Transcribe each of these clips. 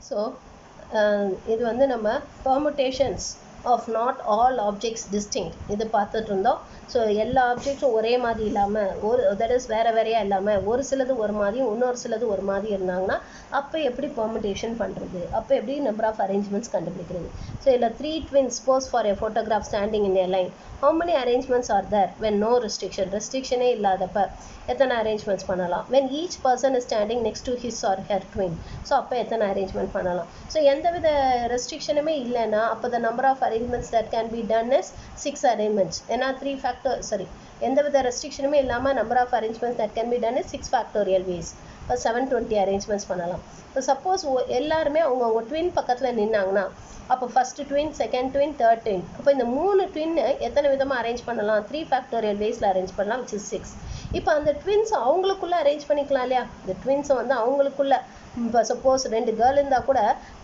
So இது வந்து நம்ம permutations of not all objects distinct இது பார்த்துட்டு இருந்தோம். ஸோ எல்லா ஆப்ஜெக்ட்ஸும் ஒரே மாதிரி இல்லாமல் தட் இஸ் வேறு வேறையாக இல்லாமல் ஒரு சிலது ஒரு மாதிரியும் இன்னொரு சிலது ஒரு மாதிரி இருந்தாங்கன்னா அப்போ எப்படி permutation பண்ணுறது, அப்போ எப்படி நம்பர் ஆஃப் அரேஞ்ச்மெண்ட்ஸ் கண்டுபிடிக்கிறது. ஸோ இதில் 3 twins pose for a photograph standing in a line. How many arrangements are there when no ரெஸ்ட்ரிக்ஷனே இல்லாதப்ப எத்தனை அரேஞ்ச்மெண்ட்ஸ் பண்ணலாம்? when each person is standing next to his or her twin. So அப்போ எத்தனை arrangement பண்ணலாம்? So எந்தவித ரெஸ்ட்ரிக்ஷனுமே இல்லைன்னா அப்போ the number of arrangements that can be done is 6 arrangements. ஏன்னா 3 factor எந்தவித ரெஸ்ட்ரிக்ஷனுமே இல்லாமல் number of arrangements that can be done is 6 factorial ways. இப்போ 720 அரேஞ்ச்மெண்ட்ஸ் பண்ணலாம். இப்போ சப்போஸ் எல்லாருமே அவங்க ட்வின் பக்கத்தில் நின்னாங்கன்னா அப்போ first twin, second twin, third twin, அப்போ இந்த 3 ட்வின் எத்தனை விதமாக அரேஞ்ச் பண்ணலாம்? 3 factorial waysல அரேஞ்ச் பண்ணலாம், which is 6. இப்போ அந்த ட்வின்ஸ் அவங்களுக்குள்ளே அரேஞ்ச் பண்ணிக்கலாம் இல்லையா? இந்த ட்வின்ஸை வந்து அவங்களுக்குள்ளே இப்போ சப்போஸ் 2 கேர்ள் இருந்தால் கூட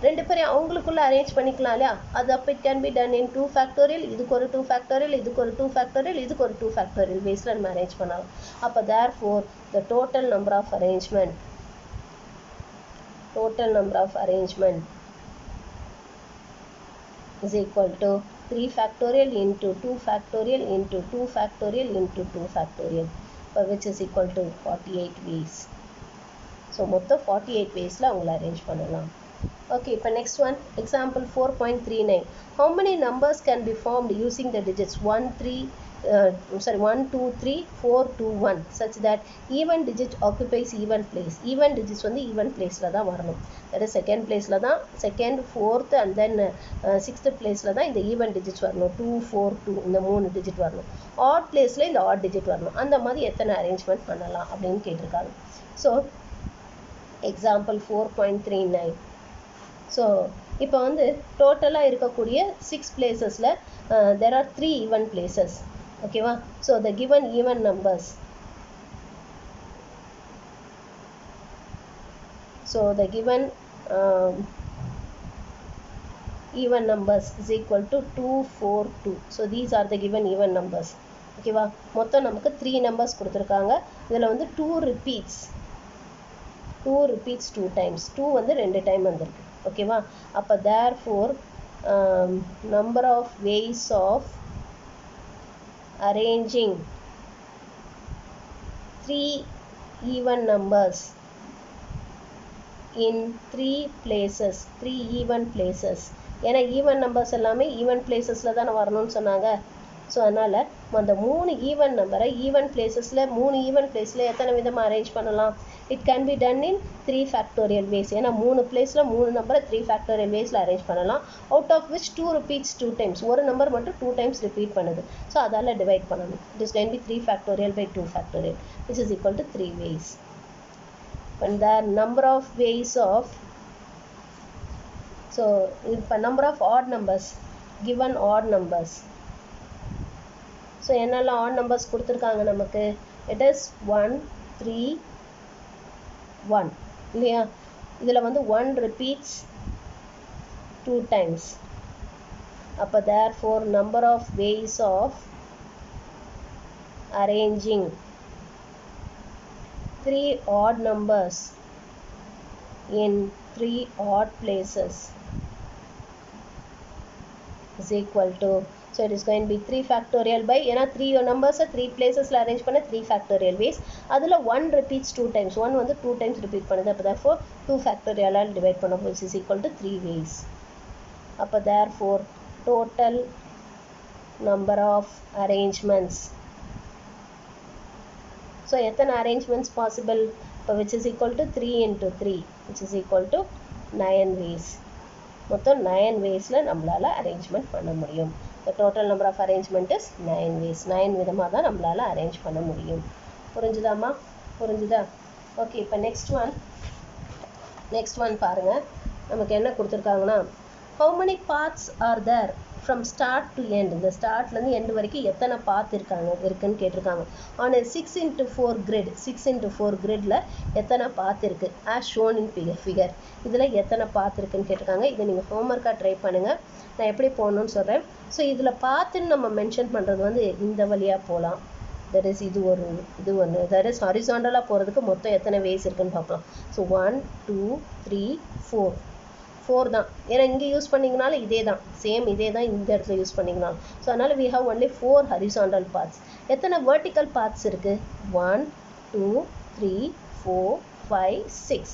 2 பேரையும் அவங்களுக்குள்ளே அரேஞ்ச் பண்ணிக்கலாம் இல்லையா? அது அப்போ it can be done in 2 factorial, இதுக்கு ஒரு 2 factorial, இதுக்கு ஒரு 2 factorial, இதுக்கு ஒரு 2 factorial waysல நம்ம அரேஞ்ச் பண்ணலாம். அப்போ therefore the total number of arrangement is equal to 3 factorial into 2 factorial into 2 factorial into 2 factorial, which is equal to 48 ways. So மொத்தம் 48 waysல அவங்கள அரேஞ்ச் பண்ணலாம். Okay, இப்போ next one, example 4.39. How many numbers can be formed using the digits 1, 2, 3, 4, 2, 1 such that even digit occupies even place? Even digits வந்து even placeல தான் வரணும். that is second placeல தான், second, fourth and then sixth placeல தான் இந்த even digits வரணும். 2, 4, 2 இந்த 3 digit வரணும். odd placeல இந்த odd digit வரணும். அந்த மாதிரி எத்தனை அரேஞ்ச்மெண்ட் பண்ணலாம் அப்படின்னு கேட்டிருக்காங்க. So example 4.39. ஸோ இப்போ வந்து டோட்டலாக இருக்கக்கூடிய 6 பிளேசஸில் there are 3 even places. ஓகேவா? So the given even numbers. So the given even numbers is equal to 2, 4, 2. So these are the given even numbers. ஓகேவா? மொத்தம் நமக்கு 3 numbers கொடுத்துருக்காங்க. இதில் வந்து 2 repeats 2 times. 2 வந்து 2 டைம் வந்திருக்கு. ஓகேவா? அப்போ therefore number of ways of arranging 3 even numbers in 3 places, 3 even places. ஏன்னா ஈவன் நம்பர்ஸ் எல்லாமே ஈவன் பிளேசஸில் தானே வரணும்னு சொன்னாங்க. ஸோ அதனால் அந்த 3 ஈவன் நம்பரை ஈவன் பிளேசஸில் 3 ஈவன் பிளேஸில் எத்தனை விதமாக அரேஞ்ச் பண்ணலாம்? It can be done in 3 factorial ways. ஏன்னா 3 பிளேஸில் 3 நம்பரை 3 factorial waysல அரேஞ்ச் பண்ணலாம். Out of which 2 repeats 2 times. ஒரு நம்பர் மட்டும் 2 times ரிப்பீட் பண்ணுது. ஸோ அதால் டிவைட் பண்ணணும். It is can be 3 factorial by 2 factorial, which is equal to 3 ways. And the number of ways of, so இப்போ number of odd numbers, given odd numbers. So என்னெல்லாம் odd numbers கொடுத்துருக்காங்க நமக்கு? it is 1, 3, 1 இல்லையா? இதில் வந்து 1 repeats 2 times. அப்போ therefore number of ways of arranging 3 odd numbers in 3 odd places is equal to, so it is going to be 3 factorial by, ஏன்னா 3 numbers 3 placesல arrange பண்ண 3 factorial ways. அதில் 1 repeats 2 times. 1 வந்து 2 times repeat பண்ணுது. அப்போ therefore 2 factorial divide பண்ணப்போ which is equal to 3 ways. அப்போ therefore total number of arrangements. So எத்தனை arrangements possible? இப்போ which is equal to 3 into 3 which is equal to 9 ways. மொத்தம் 9 waysல நம்மளால் அரேஞ்ச்மெண்ட் பண்ண முடியும். The total number of arrangement is 9 ways. 9 விதமாக தான் நம்மளால் அரேஞ்ச் பண்ண முடியும். புரிஞ்சுதாம்மா? புரிஞ்சுதா? ஓகே, இப்போ நெக்ஸ்ட் ஒன் பாருங்கள். நமக்கு என்ன கொடுத்துருக்காங்கன்னா, how many paths are there from start to end? இந்த ஸ்டார்ட்லேருந்து எண்டு வரைக்கும் எத்தனை பாத் இருக்குன்னு கேட்டிருக்காங்க. on a 6x4 grid, 6x4 griddle எத்தனை பாத் இருக்குது as shown in figure. இதில் எத்தனை பாத் இருக்குன்னு கேட்டிருக்காங்க. இதை நீங்கள் ஹோம்ஒர்க்காக ட்ரை பண்ணுங்கள். நான் எப்படி போகணுன்னு சொல்கிறேன். ஸோ இதில் பாத்துன்னு நம்ம மென்ஷன் பண்ணுறது வந்து இந்த வழியாக போகலாம். தட் இஸ் இது ஒன்று தட் இஸ் ஹாரிசாண்டலாக போகிறதுக்கு மொத்தம் எத்தனை வேஸ் இருக்குன்னு பார்க்கலாம். ஸோ 1, 2, 3, 4. 4 தான். ஏன்னா இங்கே யூஸ் பண்ணிங்கனாலும் இதே தான், சேம் இதே தான் இந்த இடத்துல யூஸ் பண்ணிங்கனாலும். ஸோ அதனால் we have only 4 horizontal paths. எத்தனை vertical paths இருக்குது? 1 2 3 4 5 6.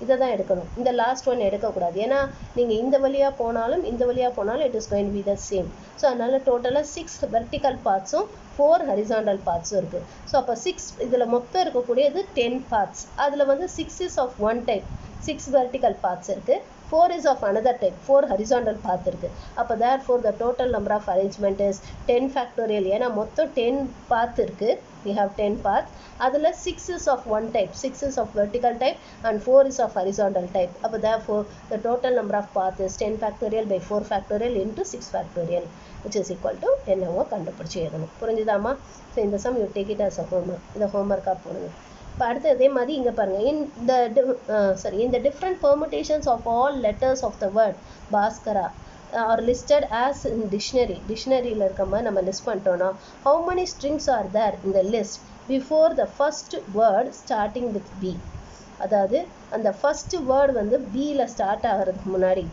இதை தான் எடுக்கணும். இந்த லாஸ்ட் ஒன் எடுக்கக்கூடாது. ஏன்னா நீங்கள் இந்த வழியாக போனாலும் இந்த வழியாக போனாலும் it is going to be the same. So அதனால் டோட்டலாக 6 வெர்டிக்கல் பார்ட்ஸும் 4 ஹரிசாண்டல் பார்ட்ஸும் இருக்குது. ஸோ அப்போ 6 இதில் மொத்தம் இருக்கக்கூடியது 10 பார்ட்ஸ். அதில் வந்து 6 is of one type, 6 vertical parts இருக்குது, 4 is of another type, 4 horizontal path இருக்கு. அப்போ therefore the total number of arrangement is 10 factorial. ஏன்னா மொத்தம் 10 path இருக்கு, we have 10 path. அதில் 6 is of one type, 6 is of vertical type and 4 is of horizontal type. அப்போ therefore the total number of path is 10 factorial by 4 factorial into 6 factorial, which is equal to என்னவோ கண்டுபிடிச்சி எழுதணும். புரிஞ்சுதாமா? So இந்த some you take it as a homework. இதை ஹோம்ஒர்க்காக போடுங்க. இப்போ அடுத்து அதே மாதிரி இங்கே பாருங்கள், in the different permutations of all letters of the word Bhaskara are listed as in dictionary. டிக்ஷனரியில் இருக்க மாதிரி நம்ம லிஸ்ட் பண்ணிட்டோன்னா how many strings are there in the list before the first word starting with B? அதாவது அந்த first word வந்து பியில் start ஆகிறதுக்கு முன்னாடி,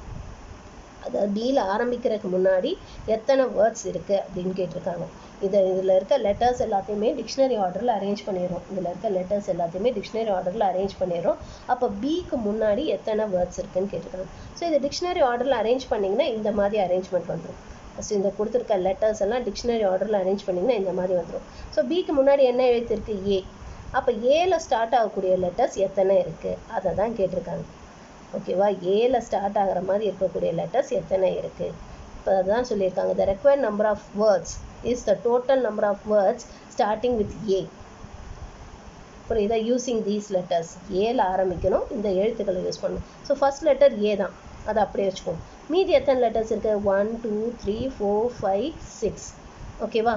அதாவது பியில் ஆரம்பிக்கிறதுக்கு முன்னாடி எத்தனை வேர்ட்ஸ் இருக்குது அப்படின்னு கேட்டிருக்காங்க. இதில் இருக்க லெட்டர்ஸ் எல்லாத்தையுமே டிக்ஷனரி ஆர்டரில் அரேஞ்ச் பண்ணிடுறோம். இதில் இருக்க லெட்டர்ஸ் எல்லாத்தையுமே டிக்ஷனரி ஆர்டரில் அரேஞ்ச் பண்ணிடுறோம். அப்போ பிக்கு முன்னாடி எத்தனை வேர்ட்ஸ் இருக்குன்னு கேட்டிருக்காங்க. ஸோ இது டிக்ஷனரி ஆர்டரில் அரேஞ்ச் பண்ணிங்கன்னா இந்த மாதிரி அரேஞ்ச்மெண்ட் வந்துடும். ஃபஸ்ட் இந்த கொடுத்துருக்க லெட்டர்ஸ் எல்லாம் டிக்ஷனரி ஆர்டரில் அரேஞ்ச் பண்ணிங்கன்னா இந்த மாதிரி வந்துடும். ஸோ பிக்கு முன்னாடி என்ன எழுத்திருக்கு? ஏ. அப்போ ஏல ஸ்டார்ட் ஆகக்கூடிய லெட்டர்ஸ் எத்தனை இருக்குது அதை தான் கேட்டிருக்காங்க. ஓகேவா? ஏல ஸ்டார்ட் ஆகிற மாதிரி இருக்கக்கூடிய லெட்டர்ஸ் எத்தனை இருக்குது இப்போ அதுதான் சொல்லியிருக்காங்க. the required number of words is the total number of words starting with A. புரியுதா? Using these letters. ஏல ஆரம்பிக்கணும், இந்த எழுத்துக்களை யூஸ் பண்ணணும். ஸோ ஃபர்ஸ்ட் லெட்டர் ஏ தான், அதை அப்படியே வச்சுக்கணும். மீதி எத்தனை லெட்டர்ஸ் இருக்குது? 1 2 3 4 5 6. ஓகேவா?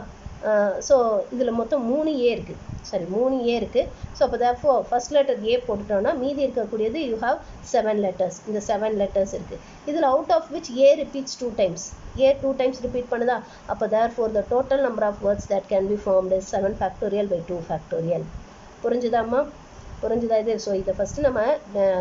ஸோ இதில் மொத்தம் 3 ஏ இருக்குது, சாரி 3 ஏ இருக்குது. ஸோ அப்போ therefore ஃபர்ஸ்ட் லெட்டர் ஏ போட்டுட்டோன்னா மீதி இருக்கக்கூடியது யூ ஹாவ் 7 லெட்டர்ஸ். இந்த 7 லெட்டர்ஸ் இருக்குது. இதில் out of which A repeats 2 times. A 2 times repeat பண்ணுதா? அப்போ therefore the total number of words that can be formed is 7 factorial by 2 factorial. புரிஞ்சுதாம்மா? புரிஞ்சுதா இது? So இதை ஃபஸ்ட்டு நம்ம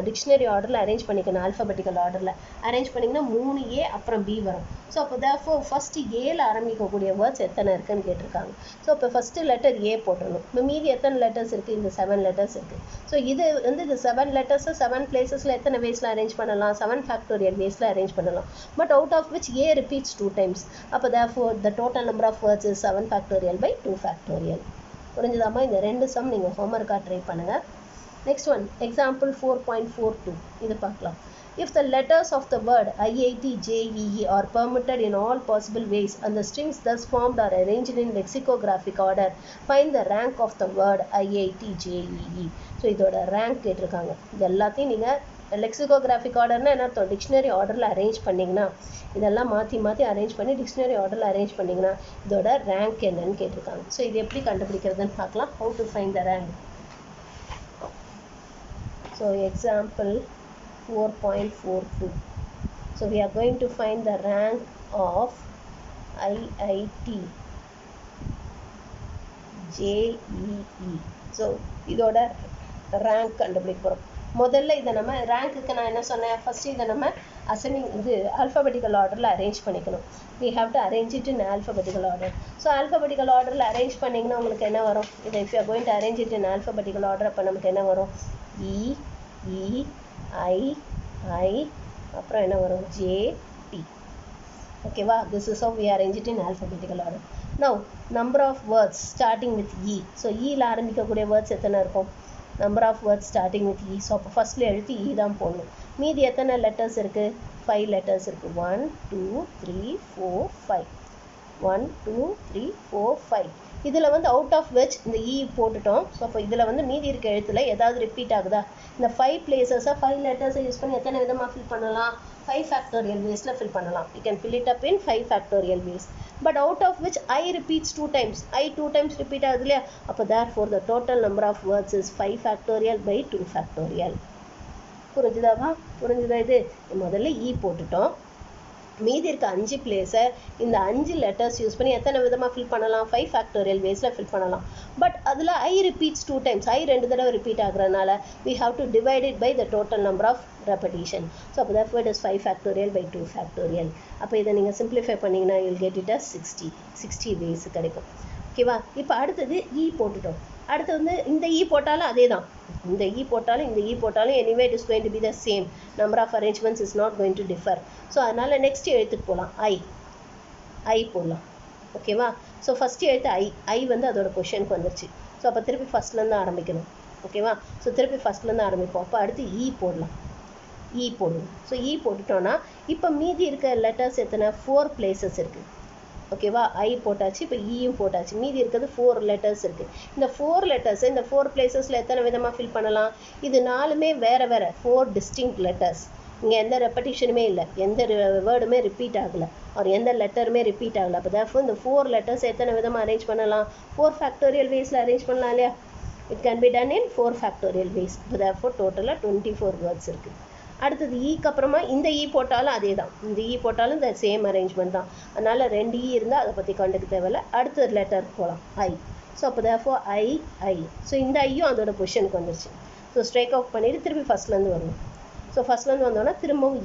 டிக்ஷனரி ஆர்டரில் அரேஞ்ச் பண்ணிக்கணும். ஆல்ஃபபெட்டிக்கல் ஆர்டரில் அரேஞ்ச் பண்ணிங்கன்னா 3 ஏ அப்புறம் பி வரும். ஸோ அப்போ therefore ஃபஸ்ட்டு ஏல ஆரம்பிக்கக்கூடிய வேர்ட்ஸ் எத்தனை இருக்குன்னு கேட்டிருக்காங்க. ஸோ இப்போ ஃபஸ்ட்டு லெட்டர் ஏ போட்டுடணும். இப்போ மீதி எத்தனை லெட்டர்ஸ் இருக்குது? இந்த 7 லெட்டர்ஸ் இருக்குது. ஸோ இது வந்து இந்த 7 லெட்டர்ஸை 7 பிளேசஸில் எத்தனை வேஸில் அரேஞ்ச் பண்ணலாம்? 7 ஃபேக்டோரியல் வேஸில் அரேஞ்ச் பண்ணலாம். But out of which A repeats 2 times. அப்போ therefore the total number of words is 7 factorial by 2 factorial. புரிஞ்சுதாம்மா? இந்த 2 சம் நீங்கள் ஹோம்ஒர்க்காக ட்ரை பண்ணுங்கள். Next one, example 4.42. இது பார்க்கலாம். If the letters of the word IIT, JEE are permuted in all possible ways and the strings thus formed are arranged in lexicographic order, find the rank of the word IIT, JEE. So இதோட rank கேட்டிருக்காங்க. இது எல்லாத்தையும் நீங்கள் லெக்சிகோகிராஃபிக் ஆர்டர்னா என்ன அர்த்தம்? Dictionary ஆர்டரில் arrange பண்ணிங்கன்னா, இதெல்லாம் மாற்றி அரேஞ்ச் பண்ணி டிக்ஷனரி ஆர்டரில் அரேஞ்ச் பண்ணிங்கன்னா இதோட ரேங்க் என்னன்னு கேட்டிருக்காங்க. ஸோ இது எப்படி கண்டுபிடிக்கிறதுன்னு பார்க்கலாம். how to find the rank. So example 4.42. So we are going to find the rank of IIT, JEE. So இதோட ரேங்க் கண்டுபிடிக்க போகிறோம். முதல்ல இதை நம்ம ரேங்க்குக்கு நான் என்ன சொன்னேன்? ஃபஸ்ட்டு இதை நம்ம இது ஆல்ஃபபெட்டிக்கல் ஆர்டரில் அரேஞ்ச் பண்ணிக்கணும். we have to arrange it in alphabetical order. So alphabetical ஆர்டரில் அரேஞ்ச் பண்ணிங்கன்னா உங்களுக்கு என்ன வரும்? இதை if you are going to arrange it in alphabetical order அப்போ நமக்கு என்ன வரும்? E E I I அப்புறம் என்ன வரும்? J T. ஓகேவா? this is how we arrange it in alphabetical order. now number of words starting with E. So ஈல ஆரம்பிக்கக்கூடிய வேர்ட்ஸ் எத்தனை இருக்கும்? number of words starting with E. So அப்போ ஃபஸ்ட்டில் எழுத்து E தான் போடணும். மீதி எத்தனை லெட்டர்ஸ் இருக்குது? 5 லெட்டர்ஸ் இருக்குது. 1 2 3 4 5. 1 2 3 4 5. இதில் வந்து அவுட் ஆஃப் வெச் இந்த இ போட்டுட்டோம். ஸோ அப்போ இதில் வந்து மீதி இருக்க எழுத்துல ஏதாவது ரிப்பீட் ஆகுதா? இந்த 5 பிளேசஸை 5 லெட்டர்ஸை யூஸ் பண்ணி எத்தனை விதமாக ஃபில் பண்ணலாம்? 5 ஃபேக்டோரியல் வேஸில் ஃபில் பண்ணலாம். You can fill it up in 5 factorial ways. But out of which I repeats 2 times. I 2 times repeat ஆகுது இல்லையா? அப்போ therefore the total number of words is 5 factorial by 2 factorial. புரிஞ்சுதாவா? புரிஞ்சுதா? இது முதல்ல இ போட்டுட்டோம். மீதி இருக்க 5 பிளேஸை இந்த 5 லெட்டர்ஸ் யூஸ் பண்ணி எத்தனை விதமாக ஃபில் பண்ணலாம்? 5 ஃபேக்டோரியல் வேஸில் ஃபில் பண்ணலாம். பட் அதில் ஐ ரிப்பீட்ஸ் 2 times, ஐ 2 தடவை repeat ஆகுறதுனால we have to divide it by the total number of repetition. So அப்போ therefore it is 5 factorial by 2 factorial. அப்போ இதை நீங்கள் சிம்பிளிஃபை பண்ணிங்கன்னா you'll get it as 60 ways கிடைக்கும். ஓகேவா? இப்போ அடுத்தது இ போட்டுட்டோம். அடுத்து வந்து இந்த இ போட்டாலும் அதே தான், இந்த இ போட்டாலும் இந்த இ போட்டாலும் anyway it is going to be the same, number of arrangements is not going to differ. So அதனால் நெக்ஸ்ட் எழுத்துக்கு போகலாம், ஐ போடலாம். ஓகேவா? ஸோ ஃபஸ்ட்டு எழுத்து ஐ வந்து அதோட பொசிஷனுக்கு வந்துருச்சு. ஸோ அப்போ திருப்பி ஃபஸ்ட்லேருந்து ஆரம்பிக்கணும். ஓகேவா? ஸோ திருப்பி ஃபஸ்ட்லேருந்து ஆரம்பிப்போம். அப்போ அடுத்து இ போடலாம், இ போடுவோம். ஸோ இ போட்டுட்டோன்னா இப்போ மீதி இருக்க லெட்டர்ஸ் எத்தனை? 4 places இருக்குது. ஓகேவா? ஐ போட்டாச்சு, இப்போ ஈயும் போட்டாச்சு, மீதி இருக்கிறது 4 லெட்டர்ஸ் இருக்குது. இந்த 4 லெட்டர்ஸை இந்த 4 பிளேசஸில் எத்தனை விதமாக ஃபில் பண்ணலாம்? இது 4மே வேறு 4 டிஸ்டிங்க்ட் லெட்டர்ஸ். இங்கே எந்த ரெப்படிஷனுமே இல்லை, எந்த வேர்டுமே ரிப்பீட் ஆகலை, ஒரு எந்த லெட்டருமே ரிப்பீட் ஆகலை. அப்போ therefore இந்த 4 லெட்டர்ஸ் எத்தனை விதமாக அரேஞ்ச் பண்ணலாம்? 4 ஃபேக்டோரியல் வேஸில் அரேஞ்ச் பண்ணலாம் இல்லையா? It can be done in 4 factorial ways. இப்போ therefore டோட்டலாக 24 வேர்ட்ஸ் இருக்குது. அடுத்தது ஈக்கு அப்புறமா இந்த இ போட்டாலும் அதே தான், இந்த இ போட்டாலும் இந்த சேம் அரேஞ்ச்மெண்ட் தான். அதனால் 2 இ இருந்தால் அதை பற்றி கண்டுக்க தேவையில்லை. அடுத்த லெட்டர் போகலாம், ஐ. ஸோ அப்போ therefore ஐ. ஸோ இந்த ஐயும் அதோட பொசிஷனுக்கு வந்துருச்சு. ஸோ ஸ்ட்ரைக் அவுட் பண்ணிவிட்டு திருப்பி ஃபஸ்ட்லேருந்து வரணும். ஸோ ஃபஸ்ட்லேருந்து வந்தோன்னா திரும்பவும்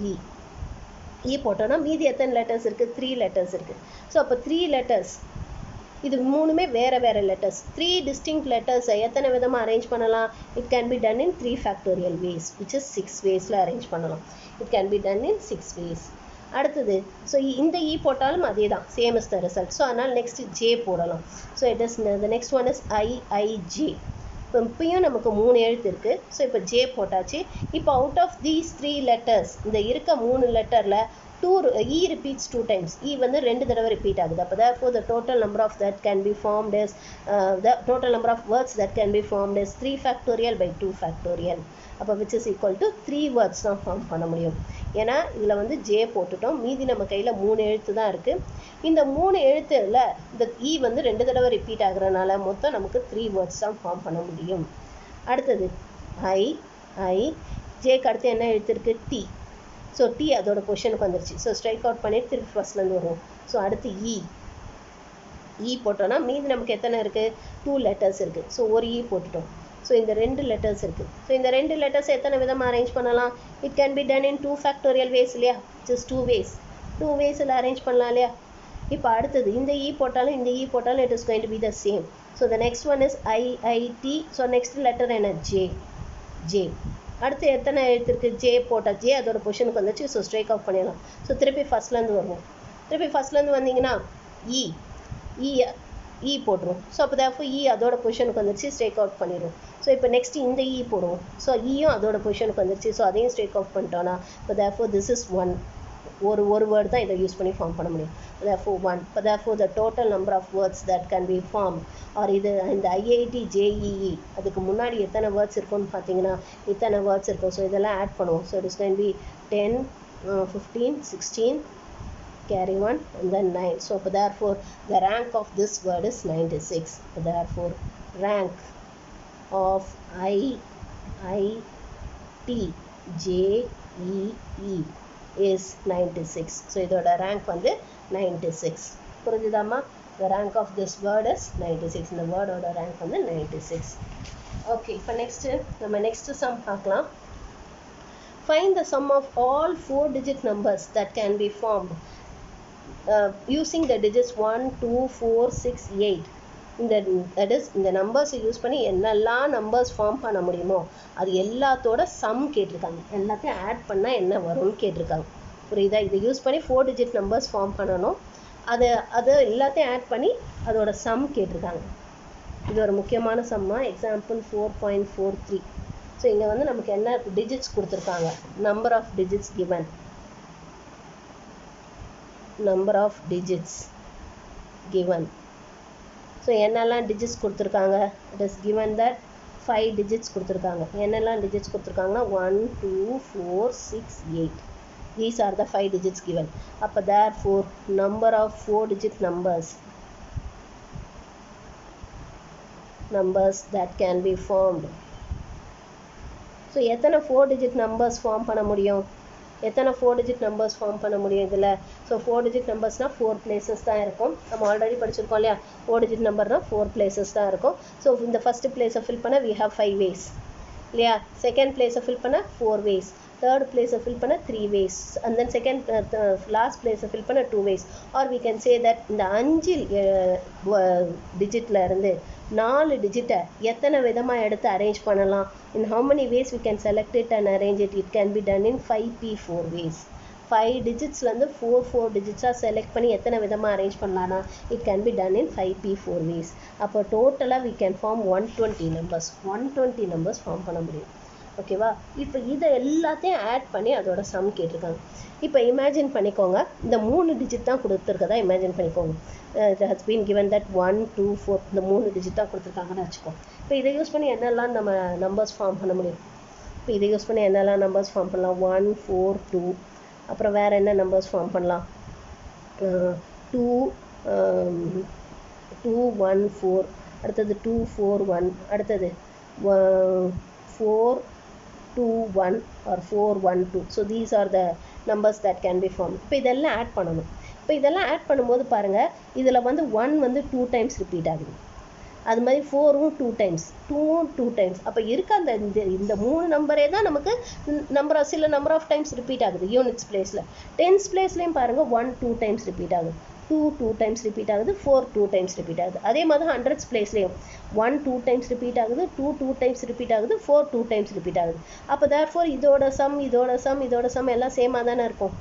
இ போட்டோன்னா மீதி எத்தனை லெட்டர்ஸ் இருக்குது? 3 லெட்டர்ஸ் இருக்குது. ஸோ அப்போ 3 லெட்டர்ஸ், இது 3மே வேறு லெட்டர்ஸ், 3 டிஸ்டிங்க்ட் லெட்டர்ஸை எத்தனை விதமாக அரேஞ்ச் பண்ணலாம்? It can be done in 3 factorial ways, which is 6 வேஸில் அரேஞ்ச் பண்ணலாம். It can be done in 6 ways. அடுத்தது ஸோ இந்த இ போட்டாலும் அதே தான், same is the result. So அதனால் நெக்ஸ்ட் ஜே போடலாம். So it is the next one is I J. இப்போ இப்பயும் நமக்கு 3 எழுத்து இருக்குது. ஸோ இப்போ ஜே போட்டாச்சு. இப்போ அவுட் ஆஃப் தீஸ் 3 லெட்டர்ஸ், இந்த இருக்க 3 லெட்டரில் E repeats 2 times. E வந்து 2 தடவை ரிப்பீட் ஆகுது. அப்போ therefore the total number of that can be formed as the total number of words that can be formed as 3 factorial by 2 factorial. அப்போ which is equal to 3 words தான் form பண்ண முடியும். ஏன்னா இதில் வந்து ஜே போட்டுட்டோம், மீதி நம்ம கையில் 3 எழுத்து தான் இருக்குது. இந்த 3 எழுத்துல இந்த E வந்து 2 தடவை ரிப்பீட் ஆகுறதுனால மொத்தம் நமக்கு 3 words தான் ஃபார்ம் பண்ண முடியும். அடுத்தது ஐ ஜேக்கு அடுத்து என்ன எழுத்து இருக்குது? டி. ஸோ டி அதோட பொசிஷனுக்கு வந்துருச்சு. ஸோ ஸ்ட்ரைக் அவுட் பண்ணிட்டு திருப்பி ஃபஸ்ட்லேருந்து வருவோம். ஸோ அடுத்து இ போட்டோன்னா மீதி நமக்கு எத்தனை இருக்குது? 2 லெட்டர்ஸ் இருக்குது. ஸோ ஒரு இ போட்டுட்டோம். ஸோ இந்த 2 லெட்டர்ஸ் இருக்குது. ஸோ இந்த 2 லெட்டர்ஸ் எத்தனை விதமாக அரேஞ்ச் பண்ணலாம்? It can be done in 2 factorial ways இல்லையா? ஜஸ்ட் 2 வேஸில் அரேஞ்ச் பண்ணலாம் இல்லையா? இப்போ அடுத்தது இந்த இ போட்டாலும் இந்த இ போட்டாலும் it is going to be the same. So the next one is ID. So next letter என்ன? ஜே. அடுத்து எத்தனை எழுத்து இருக்குது? ஜே போட்டால் ஜே அதோட பொசிஷனுக்கு வந்துச்சு. ஸோ ஸ்ட்ரைக் அவுட் பண்ணிடலாம். ஸோ திருப்பி ஃபஸ்ட்லேருந்து வருவோம். திருப்பி ஃபஸ்ட்லேருந்து வந்தீங்கன்னா இ போட்டுரும். ஸோ அப்போ therefore இ அதோட பொசிஷனுக்கு வந்துருச்சு. ஸ்ட்ரைக் அவுட் பண்ணிடுவோம். ஸோ இப்போ நெக்ஸ்ட் இந்த இ போடுவோம். ஸோ ஈயும் அதோட பொசிஷனுக்கு வந்துருச்சு. ஸோ அதையும் ஸ்ட்ரைக் அவுட் பண்ணிட்டோன்னா இப்போ therefore this is 1. ஒரு வேர்டு தான் இதை யூஸ் பண்ணி ஃபார்ம் பண்ண முடியும். therefore 1. இப்போ therefore the total number of words that can be formed, or இது இந்த ஐஐடி ஜேஇஇ அதுக்கு முன்னாடி எத்தனை வேர்ட்ஸ் இருக்குன்னு பார்த்தீங்கன்னா இத்தனை வேர்ட்ஸ் இருக்கும். ஸோ இதெல்லாம் ஆட் பண்ணுவோம். So it is can B 10, 15, 16, carry 1 and then 9. So therefore the rank of this word is 96. Therefore rank of IITJEE is 96. So இதோட ரேங்க் வந்து 96. புரிஞ்சுதாம்மா? The rank of this word is 96. இந்த வேர்டோட rank வந்து 96. Okay, இப்போ நம்ம next sum பார்க்கலாம். Find the sum of all 4-digit numbers that can be formed using the digits 1, 2, 4, 6, 8. இந்த நம்பர்ஸை use பண்ணி என்னெல்லாம் நம்பர்ஸ் ஃபார்ம் பண்ண முடியுமோ அது எல்லாத்தோட சம் கேட்டிருக்காங்க. எல்லாத்தையும் ஆட் பண்ணால் என்ன வரும்னு கேட்டிருக்காங்க. புரியுதா? இதை யூஸ் பண்ணி 4 டிஜிட் நம்பர்ஸ் ஃபார்ம் பண்ணணும். அதை எல்லாத்தையும் ஆட் பண்ணி அதோட சம் கேட்டிருக்காங்க. இது ஒரு முக்கியமான சம்மா. எக்ஸாம்பிள் 4.43. ஸோ இங்கே வந்து நமக்கு என்ன டிஜிட்ஸ் கொடுத்துருக்காங்க? Number of digits given. Number of digits given. So என்னெல்லாம் டிஜிட்ஸ் கொடுத்துருக்காங்க? It is given that 5 digits கொடுத்துருக்காங்க. என்னெல்லாம் டிஜிட்ஸ் கொடுத்துருக்காங்கன்னா 1, 2, 4, 6, 8. These are the 5 digits given. அப்போ therefore number of 4-digit numbers that can be formed. So எத்தனை 4-digit numbers form பண்ண முடியும்? எத்தனை 4 digit நம்பர்ஸ் ஃபார்ம் பண்ண முடியும் இதில்? ஸோ 4 digit நம்பர்ஸ்னால் 4 பிளேசஸ் தான் இருக்கும். நம்ம ஆல்ரெடி படிச்சிருக்கோம் இல்லையா, 4 digit நம்பர்னால் 4 பிளேசஸ் தான் இருக்கும். ஸோ இந்த ஃபஸ்ட்டு பிளேஸை ஃபில் பண்ண we have 5 ways இல்லையா, செகண்ட் பிளேஸை ஃபில் பண்ண 4 ways, தேர்ட் பிளேஸை ஃபில் பண்ண 3 ways, and then second last பிளேஸை ஃபில் பண்ண 2 ways. Or we can say that இந்த 5 டிஜிட்டில் இருந்து 4 டிஜிட்டை எத்தனை விதமாக எடுத்து அரேஞ்ச் பண்ணலாம், in how many ways we can select it and arrange it, it can be done in 5p4 ways. 5 digitsலேருந்து 4 digitsஆக select பண்ணி எத்தனை விதமாக அரேஞ்ச் பண்ணலான்னா it can be done in 5p4 ways. அப்போ டோட்டலாக we can form 120 numbers form பண்ண முடியும். ஓகேவா? இப்போ இதை எல்லாத்தையும் ஆட் பண்ணி அதோட சம் கேட்டிருக்காங்க. இப்போ இமேஜின் பண்ணிக்கோங்க, இந்த 3 டிஜிட் தான் கொடுத்துருக்கதா இமேஜின் பண்ணிக்கோங்க. it has been given that 1 2 4 இந்த 3 டிஜிட் தான் கொடுத்துருக்காங்கன்னு வச்சுக்கோ. இப்போ இதை யூஸ் பண்ணி என்னெல்லாம் நம்ம நம்பர்ஸ் ஃபார்ம் பண்ண முடியும்? இப்போ இதை யூஸ் பண்ணி என்னெல்லாம் நம்பர்ஸ் ஃபார்ம் பண்ணலாம்? 1 4 2, அப்புறம் வேறு என்ன நம்பர்ஸ் ஃபார்ம் பண்ணலாம்? 2 1 4, அடுத்தது 2 4 1, அடுத்தது 4 2 1 or 4 1 2. So these are the numbers that can be form. இப்போ இதெல்லாம் ஆட் பண்ணணும். இப்போ இதெல்லாம் ஆட் பண்ணும்போது பாருங்கள், இதில் 1 2 டைம்ஸ் ரிப்பீட் ஆகுது, அது மாதிரி 4ம் 2 டைம்ஸ், 2ம் 2 டைம்ஸ். அப்போ இருக்க அந்த இந்த 3 நம்பரே தான் நமக்கு சில நம்பர் ஆஃப் டைம்ஸ் ரிப்பீட் ஆகுது யூனிட்ஸ் பிளேஸில். டென்ஸ் பிளேஸ்லேயும் பாருங்கள் 1 2 டைம்ஸ் ரிப்பீட் ஆகுது, 2 2 டைம்ஸ் ரிப்பீட் ஆகுது, 4 2 டைம்ஸ் ரிப்பீட் ஆகுது. அதே மாதிரி ஹண்ட்ரட்ஸ் பிளேஸ்லேயும் 1 2 டைம்ஸ் ரிப்பீட் ஆகுது, 2 2 டைம்ஸ் ரிப்பீட் ஆகுது, 4 2 டைம்ஸ் ரிப்பீட் ஆகுது. அப்போ தேர்ஃபோர் இதோட சம் எல்லாம் சேமாக தானே இருக்கும்.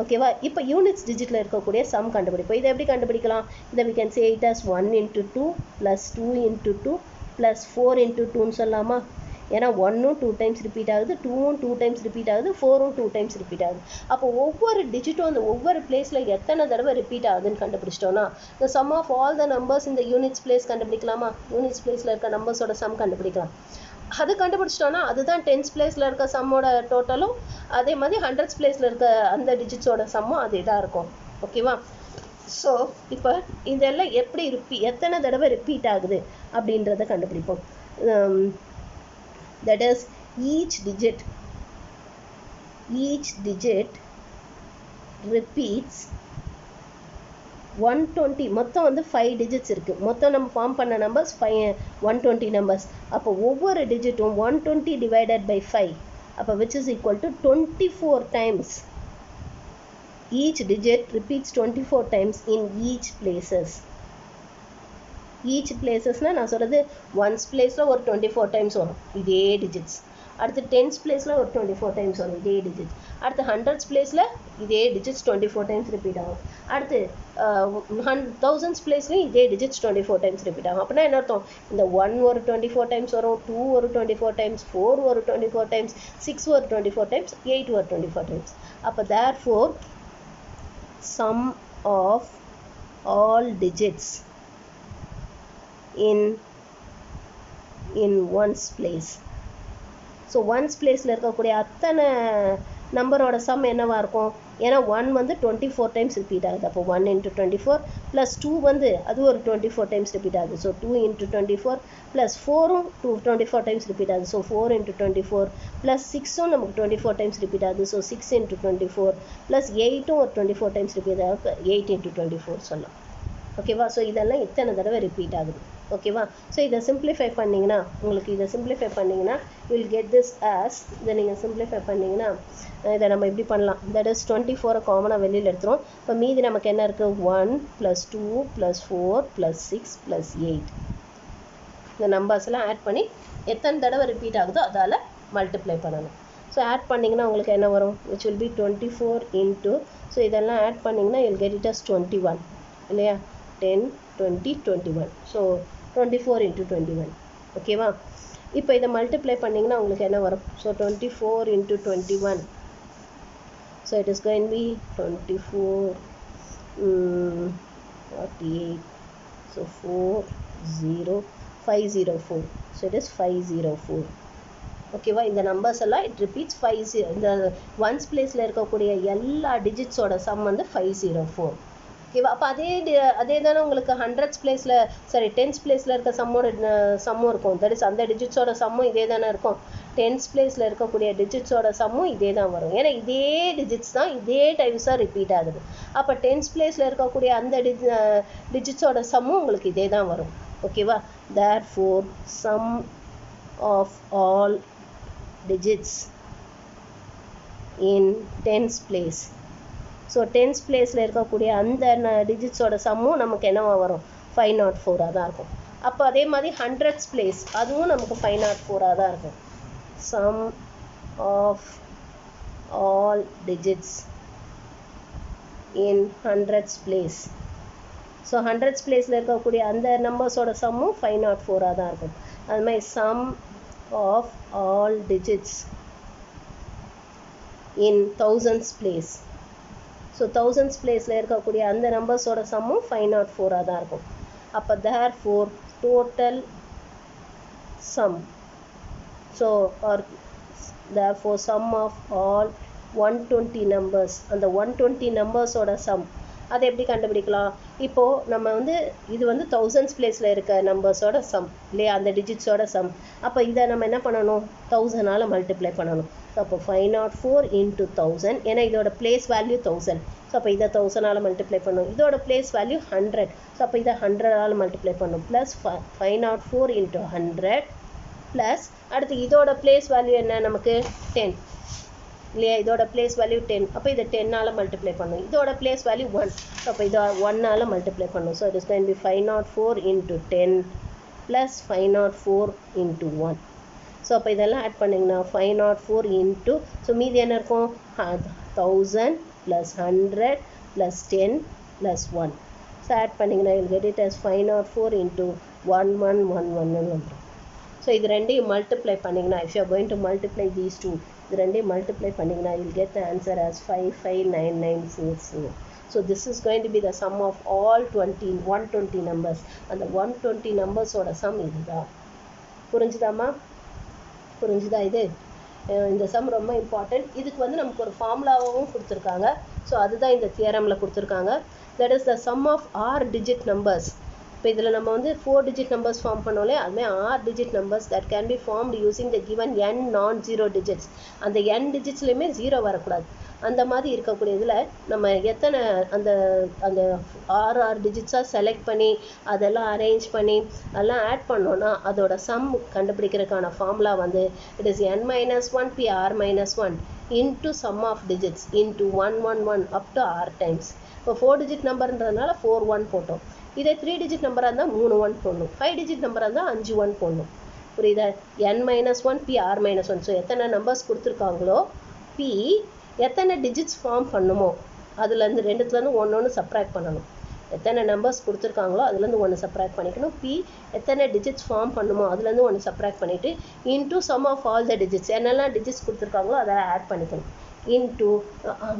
ஓகேவா? இப்போ யூனிட்ஸ் டிஜிட்டில் இருக்கக்கூடிய சம் கண்டுபிடிப்போம். இதை எப்படி கண்டுபிடிக்கலாம்? இதை we can say it as 1 into 2 plus 2 into 2 plus 4 into 2ன்னு சொல்லலாமா? ஏன்னா 1ம் 2 டைம்ஸ் ரிப்பீட் ஆகுது, 2ம் 2 டைம்ஸ் ரிப்பீட் ஆகுது, 4ம் 2 டைம்ஸ் ரிப்பீட் ஆகுது. அப்போ ஒவ்வொரு டிஜிட்டும் அந்த ஒவ்வொரு பிளேஸில் எத்தனை தடவை ரிப்பீட் ஆகுதுன்னு கண்டுபிடிச்சிட்டோன்னா the sum of all the numbers in the units place கண்டுபிடிக்கலாமா? யூனிட்ஸ் பிளேஸில் இருக்க நம்பர்ஸோட சம் கண்டுபிடிக்கலாம். அது கண்டுபிடிச்சிட்டோன்னா அதுதான் டென்ஸ் பிளேஸில் இருக்க சம்மோட டோட்டலும், அதே மாதிரி ஹண்ட்ரட்ஸ் பிளேஸில் இருக்க அந்த டிஜிட்ஸோட சம்மும் அதே தான் இருக்கும். ஓகேவா? ஸோ இப்போ இதெல்லாம் எப்படி எத்தனை தடவை ரிப்பீட் ஆகுது அப்படின்றத கண்டுபிடிப்போம். that is each digit repeats 120. மொத்தம் 5 digits இருக்குது. மொத்தம் நம்ம ஃபார்ம் பண்ண நம்பர்ஸ் 120 நம்பர்ஸ். அப்போ ஒவ்வொரு டிஜிட்டும் 120 divided by 5, அப்போ which is equal to 24 times. Each digit repeats 24 times in each places. Each placesனால் நான் சொல்கிறது ஒன்ஸ் பிளேஸில் ஒரு 24 டைம்ஸ் வரும் இதே டிஜிட்ஸ், அடுத்து டென்ஸ் பிளேஸில் ஒரு 24 டைம்ஸ் வரும் இதே டிஜிட்ஸ், அடுத்து ஹண்ட்ரட்ஸ் பிளேஸில் இதே டிஜிட்ஸ் 24 டைம்ஸ் ரிப்பீட் ஆகும், அடுத்து தௌசண்ட்ஸ் பிளேஸ்லையும் இதே டிஜிட்ஸ் 24 டைம்ஸ் ரிப்பீட் ஆகும். அப்படின்னா என்ன அர்த்தம்? இந்த 1 ஒரு 24 டைம்ஸ் வரும், 2 ஒரு 24 டைம்ஸ், 4 ஒரு 24 டைம்ஸ், 6 ஒரு 24 டைம்ஸ், 8 ஒரு 24 டைம்ஸ். அப்போ therefore sum of all digits in one's place. So once பிளேஸில் இருக்கக்கூடிய அத்தனை நம்பரோட சம் என்னவாக இருக்கும்? ஏன்னா 1 24 டைம்ஸ் ரிப்பீட் ஆகுது. அப்போ 1 into 24 ப்ளஸ் 2 அது ஒரு 24 டைம்ஸ் ரிப்பீட் ஆகுது. ஸோ 2 into 24 ப்ளஸ் 4ம் 24 டைம்ஸ் ரிப்பீட் ஆகுது. ஸோ 4 into 24 ப்ளஸ் 6ம் நமக்கு 24 டைம்ஸ் ரிப்பீட் ஆகுது. ஸோ 6 into 24 ப்ளஸ் 8ம் ஒரு 24 டைம்ஸ் ரிப்பீட் ஆகுது. 8 into 24 சொல்லலாம். ஓகேவா? ஸோ இதெல்லாம் எத்தனை தடவை ரிப்பீட் ஆகுது. ஓகேவா? ஸோ இதை சிம்பிளிஃபை பண்ணிங்கன்னா you will get this as, இதை நீங்கள் சிம்பிளிஃபை பண்ணிங்கன்னா இதை நம்ம எப்படி பண்ணலாம்? தட் இஸ் 24 காமனாக வெளியில் எடுத்துரும். இப்போ மீதி நமக்கு என்ன இருக்குது? 1 + 2 + 4 + 6 + 8. இந்த நம்பர்ஸ் எல்லாம் ஆட் பண்ணி எத்தனை தடவை ரிப்பீட் ஆகுதோ அதால் மல்டிப்ளை பண்ணணும். ஸோ ஆட் பண்ணிங்கன்னா உங்களுக்கு என்ன வரும்? Which will be 24 into, so இதெல்லாம் ஆட் பண்ணிங்கன்னா you will get it as 21 இல்லையா? 10 20 21. So 24 into 21. ஓகேவா? இப்போ இதை மல்டிப்ளை பண்ணிங்கன்னா உங்களுக்கு என்ன வரும்? So 24 into 21. So it is going be 24 48. So 504. So it is 504. ஓகேவா? இந்த நம்பர்ஸ் எல்லாம் இட் ரிப்பீட்ஸ் 50. இந்த ஒன்ஸ் பிளேஸில் இருக்கக்கூடிய எல்லா டிஜிட்ஸோட சம் 504. ஓகேவா? அப்போ அதே தானே உங்களுக்கு ஹண்ட்ரட்ஸ் பிளேஸில் சாரி டென்ஸ் பிளேஸில் இருக்க சம்மும் இருக்கும். தட் இஸ் அந்த டிஜிட்ஸோட சம்மும் இதே தானே இருக்கும். டென்ஸ் பிளேஸில் இருக்கக்கூடிய டிஜிட்ஸோட சம்மும் இதே தான் வரும். ஏன்னா இதே டிஜிட்ஸ் தான் இதே டைம்ஸாக ரிப்பீட் ஆகுது. அப்போ டென்ஸ் பிளேஸில் இருக்கக்கூடிய அந்த டிஜிட்ஸோட சம்மும் உங்களுக்கு இதே தான் வரும். ஓகேவா? therefore sum of all digits in tens place. So tens பிளேஸில் இருக்கக்கூடிய அந்த டிஜிட்ஸோட சம்மும் நமக்கு என்னவா வரும்? 504 தான் இருக்கும். அப்போ அதே மாதிரி ஹண்ட்ரட்ஸ் பிளேஸ் அதுவும் நமக்கு 504 தான் இருக்கும். sum of all digits in hundreds place. So hundreds பிளேஸில் இருக்கக்கூடிய அந்த நம்பர்ஸோட சம்மும் 504 தான் இருக்கும். அது மாதிரி sum of all digits in thousands place. So thousands பிளேஸில் இருக்கக்கூடிய அந்த நம்பர்ஸோட சம்மும் 504 தான் இருக்கும். அப்போ therefore total sum, so or therefore sum of all 120 numbers, அந்த 120 நம்பர்ஸோட சம் அதை எப்படி கண்டுபிடிக்கலாம்? இப்போது நம்ம இது தௌசண்ட்ஸ் பிளேஸில் இருக்க நம்பர்ஸோட சம் இல்லையா, அந்த டிஜிட்ஸோட சம். அப்போ இதை நம்ம என்ன பண்ணணும்? 1000ஆல் மல்டிப்ளை பண்ணணும். ஸோ அப்போ 504 into 1000, ஏன்னா இதோட பிளேஸ் வேல்யூ 1000. ஸோ அப்போ இதை 1000ஆல் மல்டிப்ளை பண்ணணும். இதோட பிளேஸ் வேல்யூ 100. ஸோ அப்போ இதை 100ஆல் மல்டிப்ளை பண்ணணும். ப்ளஸ் 504 into 100 ப்ளஸ் அடுத்து இதோட பிளேஸ் வேல்யூ என்ன நமக்கு? 10 இல்லையா? இதோட பிளேஸ் வேல்யூ 10. அப்போ இதை 10ஆல் மல்டிப்ளை பண்ணணும். இதோட பிளேஸ் வேல்யூ 1. ஸோ அப்போ இதை 1ஆல் மல்டிப்ளை பண்ணணும். So it is going to be 504 into 10 plus 504 into 1. So அப்போ இதெல்லாம் ஆட் பண்ணிங்கன்னா 504 into, ஸோ மீதி என்ன இருக்கும்? 1000 plus 100 plus 10 plus 1. So add பண்ணிங்கன்னா you'll get it as 504 into 1111 வந்துடும். ஸோ இது ரெண்டையும் மல்டிப்ளை பண்ணிங்கன்னா, if you are going to multiply these two, இது ரெண்டையும் மல்டிப்ளை பண்ணிங்கன்னா you'll get the answer as 559944. So this is going to be the sum of all 120 numbers. அந்த 120 நம்பர்ஸோட some இதுதான். புரிஞ்சுதாம்மா? புரிஞ்சுதா? இந்த சம் ரொம்ப இம்பார்ட்டன்ட். இதுக்கு நமக்கு ஒரு ஃபார்முலாவும் கொடுத்துருக்காங்க. ஸோ அதுதான் இந்த தியரமில் கொடுத்துருக்காங்க. That is the sum of R digit numbers. இப்போ இதில் நம்ம 4 digit numbers ஃபார்ம் பண்ணோம்லே, அதுமாதிரி 6 digit numbers that can be formed using the given n non-zero digits. அந்த n digitsலையுமே 0 வரக்கூடாது. அந்த மாதிரி இருக்கக்கூடிய இதில் நம்ம எத்தனை அந்த அந்த 6 டிஜிட்ஸாக செலக்ட் பண்ணி அதெல்லாம் அரேஞ்ச் பண்ணி அதெல்லாம் ஆட் பண்ணோன்னா அதோட சம் கண்டுபிடிக்கிறதுக்கான formula it is n-1 p r-1 into sum of digits into 111 up to r times. இப்போ 4 digit நம்பர்ன்றதுனால 41 போட்டோம். இதே 3 digit நம்பராக இருந்தால் 3 1 போடணும். 5 digit நம்பராக இருந்தால் 5 1 போடணும். புரியுதா? n-1 p r-1. ஸோ எத்தனை நம்பர்ஸ் கொடுத்துருக்காங்களோ p எத்தனை டிஜிட்ஸ் ஃபார்ம் பண்ணுமோ அதுலேருந்து ரெண்டுத்துலேருந்து ஒன்று சப்ராக்ட் பண்ணணும். எத்தனை நம்பர்ஸ் கொடுத்துருக்காங்களோ அதுலேருந்து ஒன்று சப்ராக்ட் பண்ணிக்கணும். p எத்தனை டிஜிட்ஸ் ஃபார்ம் பண்ணுமோ அதுலேருந்து ஒன்று சப்ராக்ட் பண்ணிவிட்டு into sum of all the digits, என்னெல்லாம் டிஜிட்ஸ் கொடுத்துருக்காங்களோ அதை ஆட் பண்ணிக்கணும். into